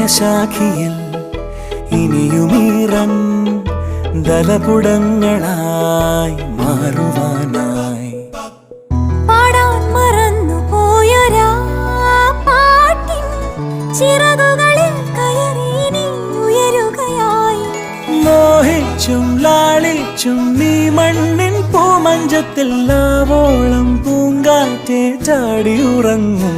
ഹൃദയശാഖിയിൽ ഇനിയുമീറൻ ദലപുടങ്ങളായി മാറുവാനായി പാടാൻ മറന്നു പോയൊരാ പാട്ടിൻ ചിറകുകളിൽ കയറി നീ ഉയരുകയായി. മോഹിച്ചും ലാളിച്ചും നീ മണ്ണിൻ പൂമഞ്ചത്തിൽ ആവോളം പൂങ്കാറ്റെ ചാടി ഉറങ്ങും.